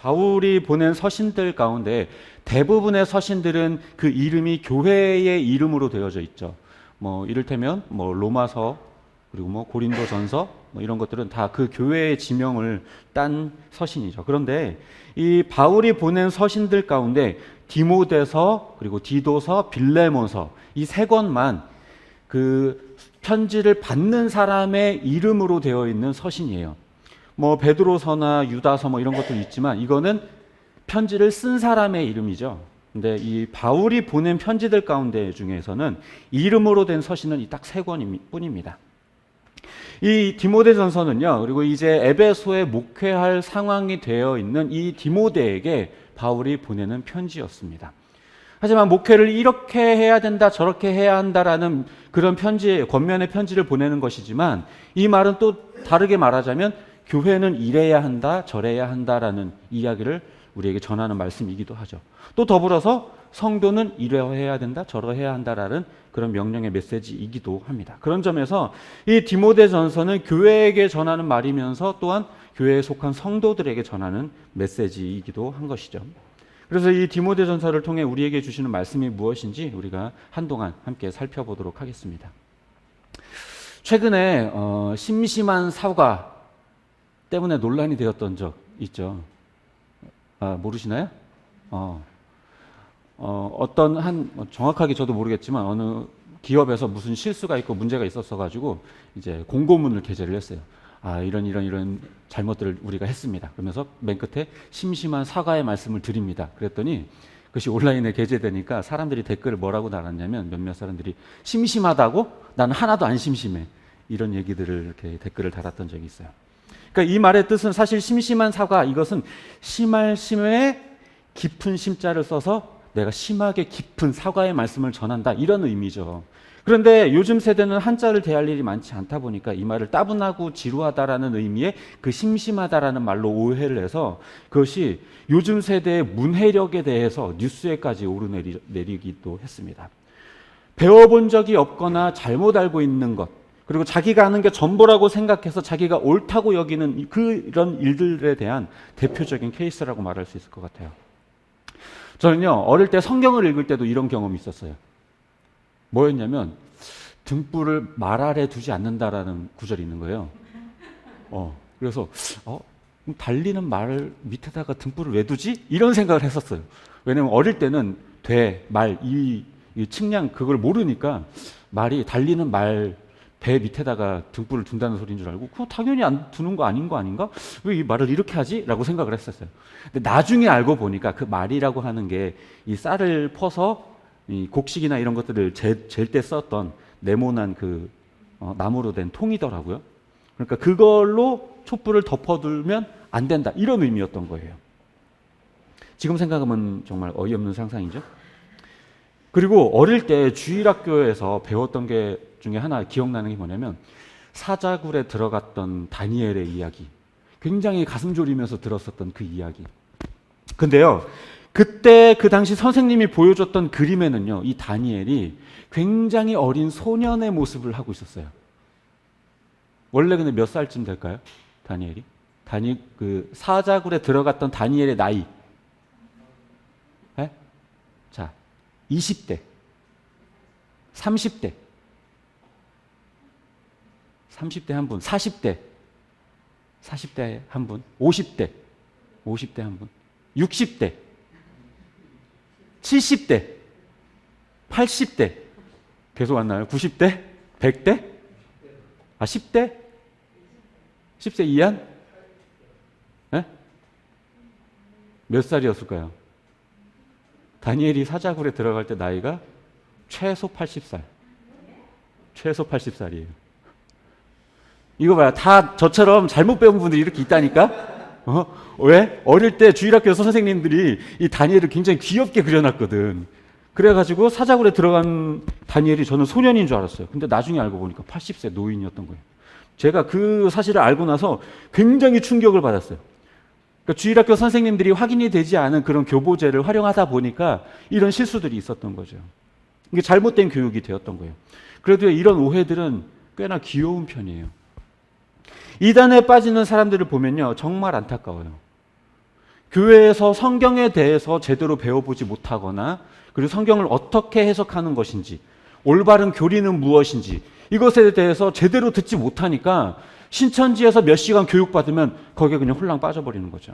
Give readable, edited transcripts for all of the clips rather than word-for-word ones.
바울이 보낸 서신들 가운데 대부분의 서신들은 그 이름이 교회의 이름으로 되어져 있죠. 뭐 이를테면 뭐 로마서 그리고 뭐 고린도전서 뭐 이런 것들은 다 그 교회의 지명을 딴 서신이죠. 그런데 이 바울이 보낸 서신들 가운데 디모데서 그리고 디도서, 빌레몬서 이 세 권만 그 편지를 받는 사람의 이름으로 되어 있는 서신이에요. 뭐 베드로서나 유다서 뭐 이런 것도 있지만 이거는 편지를 쓴 사람의 이름이죠. 근데 이 바울이 보낸 편지들 가운데 중에서는 이름으로 된 서신은 이 딱 세 권뿐입니다. 이 디모데전서는요, 그리고 이제 에베소에 목회할 상황이 되어 있는 이 디모데에게 바울이 보내는 편지였습니다. 하지만 목회를 이렇게 해야 된다, 저렇게 해야 한다라는 그런 편지, 권면의 편지를 보내는 것이지만 이 말은 또 다르게 말하자면 교회는 이래야 한다, 저래야 한다라는 이야기를 우리에게 전하는 말씀이기도 하죠. 또 더불어서 성도는 이래야 된다, 저래야 한다라는 그런 명령의 메시지이기도 합니다. 그런 점에서 이 디모데전서는 교회에게 전하는 말이면서 또한 교회에 속한 성도들에게 전하는 메시지이기도 한 것이죠. 그래서 이 디모데전서를 통해 우리에게 주시는 말씀이 무엇인지 우리가 한동안 함께 살펴보도록 하겠습니다. 최근에 심심한 사과 때문에 논란이 되었던 적 있죠. 모르시나요? 어떤 정확하게 저도 모르겠지만 어느 기업에서 무슨 실수가 있고 문제가 있었어 가지고 이제 공고문을 게재를 했어요. 이런 잘못들을 우리가 했습니다. 그러면서 맨 끝에 심심한 사과의 말씀을 드립니다. 그랬더니 그것이 온라인에 게재되니까 사람들이 댓글을 뭐라고 달았냐면 몇몇 사람들이 심심하다고? 나는 하나도 안 심심해. 이런 얘기들을 이렇게 댓글을 달았던 적이 있어요. 그러니까 이 말의 뜻은 사실 심심한 사과, 이것은 심할 심에 깊은 심자를 써서 내가 심하게 깊은 사과의 말씀을 전한다, 이런 의미죠. 그런데 요즘 세대는 한자를 대할 일이 많지 않다 보니까 이 말을 따분하고 지루하다라는 의미의 그 심심하다라는 말로 오해를 해서 그것이 요즘 세대의 문해력에 대해서 뉴스에까지 오르내리기도 했습니다. 배워본 적이 없거나 잘못 알고 있는 것, 그리고 자기가 아는 게 전부라고 생각해서 자기가 옳다고 여기는 그런 일들에 대한 대표적인 케이스라고 말할 수 있을 것 같아요. 저는요, 어릴 때 성경을 읽을 때도 이런 경험이 있었어요. 뭐였냐면 등불을 말 아래 두지 않는다라는 구절이 있는 거예요. 그래서 달리는 말 밑에다가 등불을 왜 두지? 이런 생각을 했었어요. 왜냐면 어릴 때는 돼, 말, 이 측량 그걸 모르니까 말이 달리는 말 배 밑에다가 등불을 둔다는 소리인 줄 알고 그거 당연히 안 두는 거 아닌가? 왜 이 말을 이렇게 하지? 라고 생각을 했었어요. 근데 나중에 알고 보니까 그 말이라고 하는 게 이 쌀을 퍼서 이 곡식이나 이런 것들을 잴 때 썼던 네모난 그 나무로 된 통이더라고요. 그러니까 그걸로 촛불을 덮어두면 안 된다, 이런 의미였던 거예요. 지금 생각하면 정말 어이없는 상상이죠. 그리고 어릴 때 주일학교에서 배웠던 게 중에 하나 기억나는 게 뭐냐면 사자굴에 들어갔던 다니엘의 이야기, 굉장히 가슴 졸이면서 들었었던 그 이야기. 근데요, 그때 그 당시 선생님이 보여줬던 그림에는요, 이 다니엘이 굉장히 어린 소년의 모습을 하고 있었어요. 원래 근데 몇 살쯤 될까요? 다니엘이? 그 사자굴에 들어갔던 다니엘의 나이. 네? 자, 20대, 30대, 30대 한 분, 40대 한 분, 50대 한 분, 60대, 70대, 80대, 계속 왔나요? 90대? 100대? 10대? 10세 이한? 네? 몇 살이었을까요? 다니엘이 사자굴에 들어갈 때 나이가 최소 80살. 최소 80살이에요. 이거 봐요. 다 저처럼 잘못 배운 분들이 이렇게 있다니까? 왜? 어릴 때 주일학교 선생님들이 이 다니엘을 굉장히 귀엽게 그려놨거든. 그래가지고 사자굴에 들어간 다니엘이 저는 소년인 줄 알았어요. 근데 나중에 알고 보니까 80세 노인이었던 거예요. 제가 그 사실을 알고 나서 굉장히 충격을 받았어요. 그러니까 주일학교 선생님들이 확인이 되지 않은 그런 교보제를 활용하다 보니까 이런 실수들이 있었던 거죠. 이게 잘못된 교육이 되었던 거예요. 그래도 이런 오해들은 꽤나 귀여운 편이에요. 이단에 빠지는 사람들을 보면요, 정말 안타까워요. 교회에서 성경에 대해서 제대로 배워보지 못하거나 그리고 성경을 어떻게 해석하는 것인지 올바른 교리는 무엇인지 이것에 대해서 제대로 듣지 못하니까 신천지에서 몇 시간 교육받으면 거기에 그냥 홀랑 빠져버리는 거죠.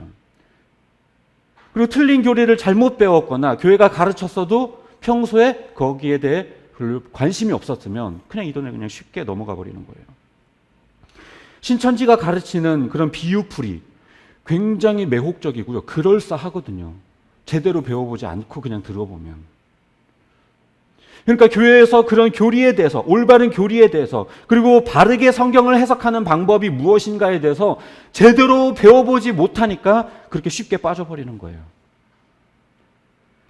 그리고 틀린 교리를 잘못 배웠거나 교회가 가르쳤어도 평소에 거기에 대해 별로 관심이 없었으면 그냥 이 돈에 그냥 쉽게 넘어가 버리는 거예요. 신천지가 가르치는 그런 비유풀이 굉장히 매혹적이고요. 그럴싸하거든요. 제대로 배워보지 않고 그냥 들어보면. 그러니까 교회에서 그런 교리에 대해서, 올바른 교리에 대해서, 그리고 바르게 성경을 해석하는 방법이 무엇인가에 대해서 제대로 배워보지 못하니까 그렇게 쉽게 빠져버리는 거예요.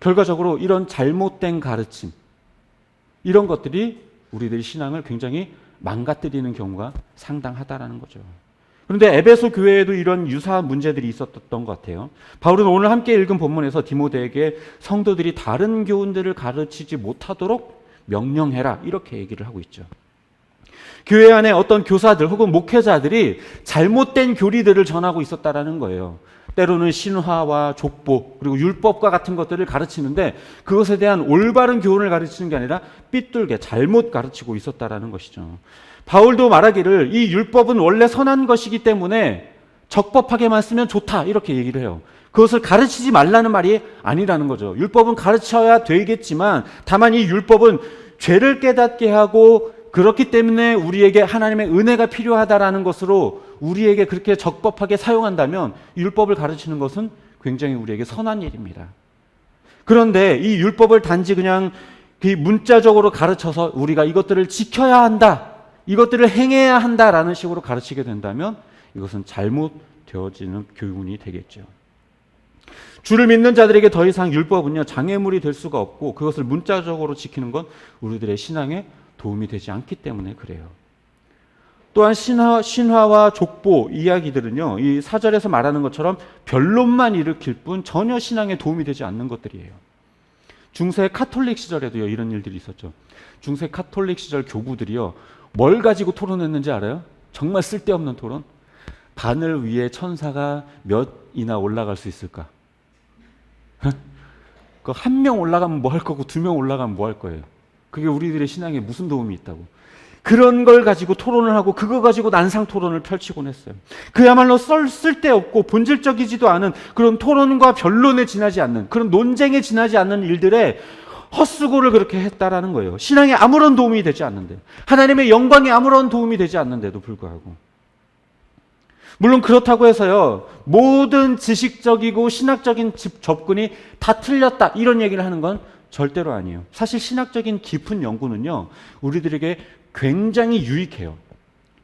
결과적으로 이런 잘못된 가르침, 이런 것들이 우리들의 신앙을 굉장히 망가뜨리는 경우가 상당하다라는 거죠. 그런데 에베소 교회에도 이런 유사한 문제들이 있었던 것 같아요. 바울은 오늘 함께 읽은 본문에서 디모데에게 성도들이 다른 교훈들을 가르치지 못하도록 명령해라 이렇게 얘기를 하고 있죠. 교회 안에 어떤 교사들 혹은 목회자들이 잘못된 교리들을 전하고 있었다라는 거예요. 때로는 신화와 족보 그리고 율법과 같은 것들을 가르치는데 그것에 대한 올바른 교훈을 가르치는 게 아니라 삐뚤게 잘못 가르치고 있었다라는 것이죠. 바울도 말하기를 이 율법은 원래 선한 것이기 때문에 적법하게만 쓰면 좋다 이렇게 얘기를 해요. 그것을 가르치지 말라는 말이 아니라는 거죠. 율법은 가르쳐야 되겠지만 다만 이 율법은 죄를 깨닫게 하고 그렇기 때문에 우리에게 하나님의 은혜가 필요하다라는 것으로 우리에게 그렇게 적법하게 사용한다면 율법을 가르치는 것은 굉장히 우리에게 선한 일입니다. 그런데 이 율법을 단지 그냥 문자적으로 가르쳐서 우리가 이것들을 지켜야 한다, 이것들을 행해야 한다라는 식으로 가르치게 된다면 이것은 잘못되어지는 교훈이 되겠죠. 주를 믿는 자들에게 더 이상 율법은요 장애물이 될 수가 없고 그것을 문자적으로 지키는 건 우리들의 신앙에 도움이 되지 않기 때문에 그래요. 또한 신화와 족보 이야기들은요 이 사절에서 말하는 것처럼 변론만 일으킬 뿐 전혀 신앙에 도움이 되지 않는 것들이에요. 중세 카톨릭 시절에도요 이런 일들이 있었죠. 중세 카톨릭 시절 교구들이요 뭘 가지고 토론했는지 알아요? 정말 쓸데없는 토론. 바늘 위에 천사가 몇이나 올라갈 수 있을까? 그 한 명 올라가면 뭐 할 거고 2명 올라가면 뭐 할 거예요? 그게 우리들의 신앙에 무슨 도움이 있다고? 그런 걸 가지고 토론을 하고 그거 가지고 난상 토론을 펼치곤 했어요. 그야말로 쓸데없고 본질적이지도 않은 그런 토론과 변론에 지나지 않는 그런 논쟁에 지나지 않는 일들에 헛수고를 그렇게 했다라는 거예요. 신앙에 아무런 도움이 되지 않는데 하나님의 영광에 아무런 도움이 되지 않는데도 불구하고 물론 그렇다고 해서요 모든 지식적이고 신학적인 접근이 다 틀렸다 이런 얘기를 하는 건 절대로 아니에요. 사실 신학적인 깊은 연구는요 우리들에게 굉장히 유익해요.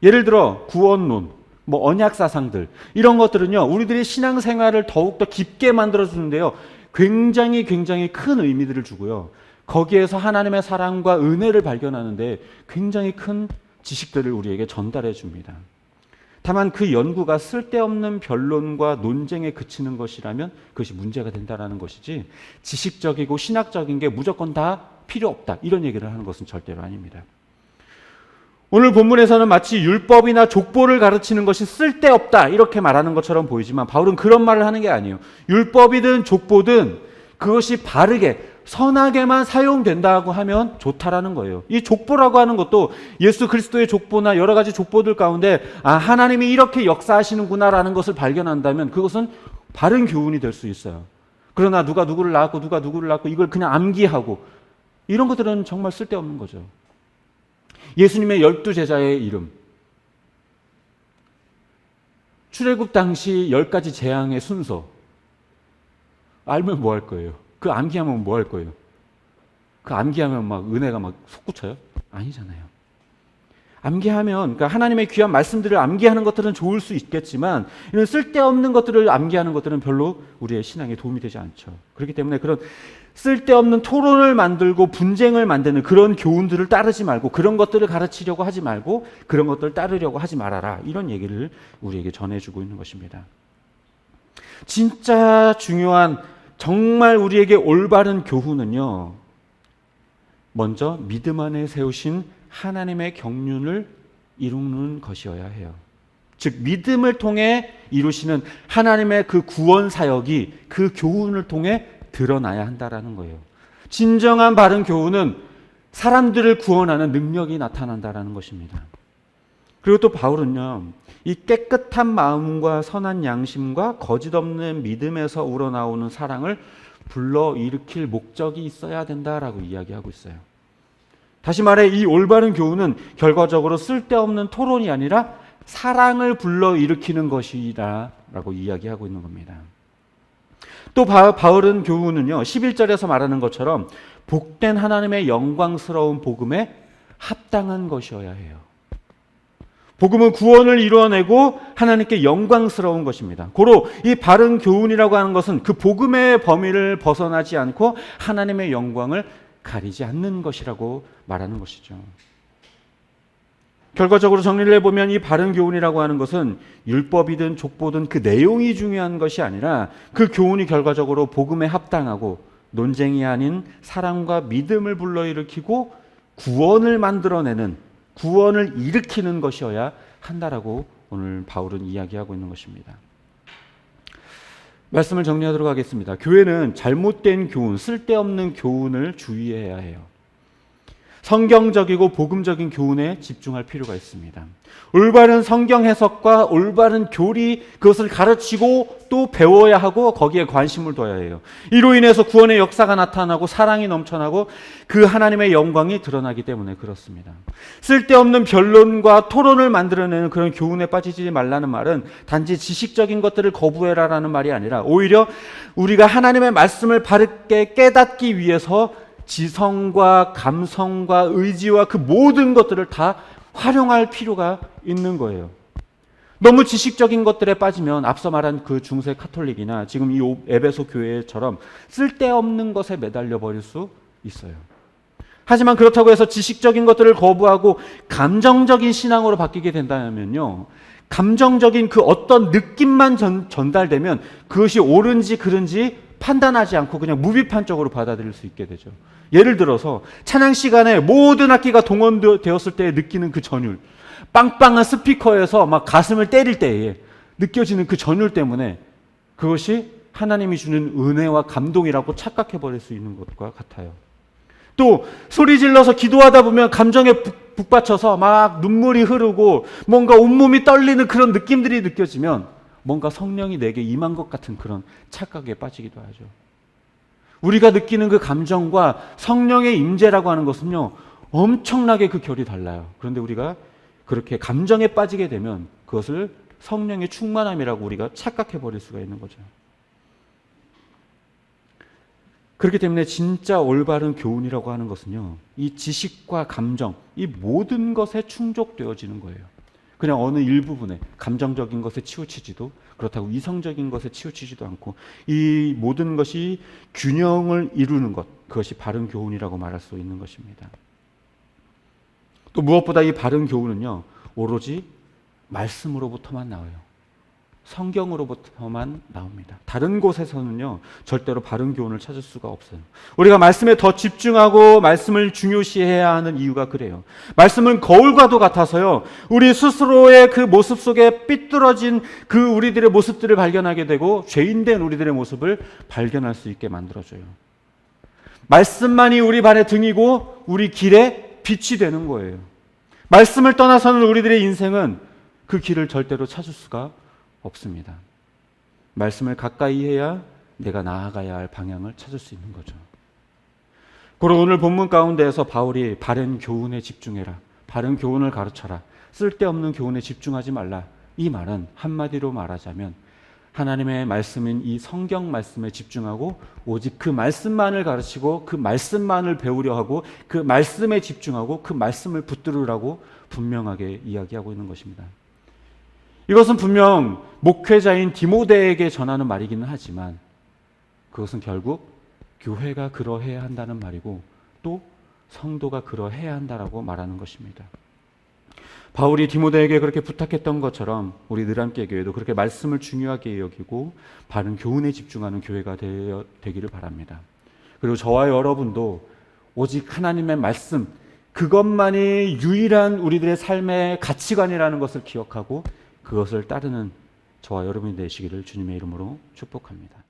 예를 들어 구원론, 언약 사상들 이런 것들은요 우리들의 신앙생활을 더욱더 깊게 만들어주는데요 굉장히 큰 의미들을 주고요 거기에서 하나님의 사랑과 은혜를 발견하는데 굉장히 큰 지식들을 우리에게 전달해 줍니다. 다만 그 연구가 쓸데없는 변론과 논쟁에 그치는 것이라면 그것이 문제가 된다는 것이지 지식적이고 신학적인 게 무조건 다 필요 없다 이런 얘기를 하는 것은 절대로 아닙니다. 오늘 본문에서는 마치 율법이나 족보를 가르치는 것이 쓸데없다 이렇게 말하는 것처럼 보이지만 바울은 그런 말을 하는 게 아니에요. 율법이든 족보든 그것이 바르게 선하게만 사용된다고 하면 좋다라는 거예요. 이 족보라고 하는 것도 예수 그리스도의 족보나 여러 가지 족보들 가운데 하나님이 이렇게 역사하시는구나라는 것을 발견한다면 그것은 바른 교훈이 될 수 있어요. 그러나 누가 누구를 낳았고 누가 누구를 낳았고 이걸 그냥 암기하고 이런 것들은 정말 쓸데없는 거죠. 예수님의 12제자의 이름, 출애굽 당시 10가지 재앙의 순서 알면 뭐 할 거예요? 그 암기하면 뭐 할 거예요? 그 암기하면 막 은혜가 막 솟구쳐요? 아니잖아요. 암기하면 그러니까 하나님의 귀한 말씀들을 암기하는 것들은 좋을 수 있겠지만 이런 쓸데없는 것들을 암기하는 것들은 별로 우리의 신앙에 도움이 되지 않죠. 그렇기 때문에 그런 쓸데없는 토론을 만들고 분쟁을 만드는 그런 교훈들을 따르지 말고 그런 것들을 가르치려고 하지 말고 그런 것들을 따르려고 하지 말아라 이런 얘기를 우리에게 전해주고 있는 것입니다. 진짜 중요한 정말 우리에게 올바른 교훈은요 먼저 믿음 안에 세우신 하나님의 경륜을 이루는 것이어야 해요. 즉 믿음을 통해 이루시는 하나님의 그 구원 사역이 그 교훈을 통해 드러나야 한다라는 거예요. 진정한 바른 교훈은 사람들을 구원하는 능력이 나타난다라는 것입니다. 그리고 또 바울은요, 이 깨끗한 마음과 선한 양심과 거짓 없는 믿음에서 우러나오는 사랑을 불러일으킬 목적이 있어야 된다라고 이야기하고 있어요. 다시 말해 이 올바른 교훈은 결과적으로 쓸데없는 토론이 아니라 사랑을 불러일으키는 것이라고 이야기하고 있는 겁니다. 또 바울은 교훈은요, 11절에서 말하는 것처럼 복된 하나님의 영광스러운 복음에 합당한 것이어야 해요. 복음은 구원을 이루어내고 하나님께 영광스러운 것입니다. 고로 이 바른 교훈이라고 하는 것은 그 복음의 범위를 벗어나지 않고 하나님의 영광을 가리지 않는 것이라고 말하는 것이죠. 결과적으로 정리를 해보면 이 바른 교훈이라고 하는 것은 율법이든 족보든 그 내용이 중요한 것이 아니라 그 교훈이 결과적으로 복음에 합당하고 논쟁이 아닌 사랑과 믿음을 불러일으키고 구원을 만들어내는, 구원을 일으키는 것이어야 한다라고 오늘 바울은 이야기하고 있는 것입니다. 말씀을 정리하도록 하겠습니다. 교회는 잘못된 교훈, 쓸데없는 교훈을 주의해야 해요. 성경적이고 복음적인 교훈에 집중할 필요가 있습니다. 올바른 성경 해석과 올바른 교리, 그것을 가르치고 또 배워야 하고 거기에 관심을 둬야 해요. 이로 인해서 구원의 역사가 나타나고 사랑이 넘쳐나고 그 하나님의 영광이 드러나기 때문에 그렇습니다. 쓸데없는 변론과 토론을 만들어내는 그런 교훈에 빠지지 말라는 말은 단지 지식적인 것들을 거부해라라는 말이 아니라 오히려 우리가 하나님의 말씀을 바르게 깨닫기 위해서 지성과 감성과 의지와 그 모든 것들을 다 활용할 필요가 있는 거예요. 너무 지식적인 것들에 빠지면 앞서 말한 그 중세 카톨릭이나 지금 이 에베소 교회처럼 쓸데없는 것에 매달려 버릴 수 있어요. 하지만 그렇다고 해서 지식적인 것들을 거부하고 감정적인 신앙으로 바뀌게 된다면요, 감정적인 그 어떤 느낌만 전달되면 그것이 옳은지 그른지 판단하지 않고 그냥 무비판적으로 받아들일 수 있게 되죠. 예를 들어서 찬양 시간에 모든 악기가 동원되었을 때 느끼는 그 전율, 빵빵한 스피커에서 막 가슴을 때릴 때에 느껴지는 그 전율 때문에 그것이 하나님이 주는 은혜와 감동이라고 착각해버릴 수 있는 것과 같아요. 또 소리 질러서 기도하다 보면 감정에 북받쳐서 막 눈물이 흐르고 뭔가 온몸이 떨리는 그런 느낌들이 느껴지면 뭔가 성령이 내게 임한 것 같은 그런 착각에 빠지기도 하죠. 우리가 느끼는 그 감정과 성령의 임재라고 하는 것은요, 엄청나게 그 결이 달라요. 그런데 우리가 그렇게 감정에 빠지게 되면 그것을 성령의 충만함이라고 우리가 착각해버릴 수가 있는 거죠. 그렇기 때문에 진짜 올바른 교훈이라고 하는 것은요, 이 지식과 감정, 이 모든 것에 충족되어지는 거예요. 그냥 어느 일부분에 감정적인 것에 치우치지도, 그렇다고 이성적인 것에 치우치지도 않고 이 모든 것이 균형을 이루는 것, 그것이 바른 교훈이라고 말할 수 있는 것입니다. 또 무엇보다 이 바른 교훈은요, 오로지 말씀으로부터만 나와요. 성경으로부터만 나옵니다. 다른 곳에서는요, 절대로 바른 교훈을 찾을 수가 없어요. 우리가 말씀에 더 집중하고 말씀을 중요시해야 하는 이유가 그래요. 말씀은 거울과도 같아서요, 우리 스스로의 그 모습 속에 삐뚤어진 그 우리들의 모습들을 발견하게 되고 죄인된 우리들의 모습을 발견할 수 있게 만들어줘요. 말씀만이 우리 발의 등이고 우리 길에 빛이 되는 거예요. 말씀을 떠나서는 우리들의 인생은 그 길을 절대로 찾을 수가 없습니다. 말씀을 가까이 해야 내가 나아가야 할 방향을 찾을 수 있는 거죠. 그리고 오늘 본문 가운데에서 바울이 바른 교훈에 집중해라, 바른 교훈을 가르쳐라, 쓸데없는 교훈에 집중하지 말라, 이 말은 한마디로 말하자면 하나님의 말씀인 이 성경 말씀에 집중하고 오직 그 말씀만을 가르치고 그 말씀만을 배우려 하고 그 말씀에 집중하고 그 말씀을 붙들으라고 분명하게 이야기하고 있는 것입니다. 이것은 분명 목회자인 디모데에게 전하는 말이기는 하지만 그것은 결국 교회가 그러해야 한다는 말이고 또 성도가 그러해야 한다라고 말하는 것입니다. 바울이 디모데에게 그렇게 부탁했던 것처럼 우리 느람께 교회도 그렇게 말씀을 중요하게 여기고 바른 교훈에 집중하는 교회가 되기를 바랍니다. 그리고 저와 여러분도 오직 하나님의 말씀, 그것만이 유일한 우리들의 삶의 가치관이라는 것을 기억하고 그것을 따르는 저와 여러분이 되시기를 주님의 이름으로 축복합니다.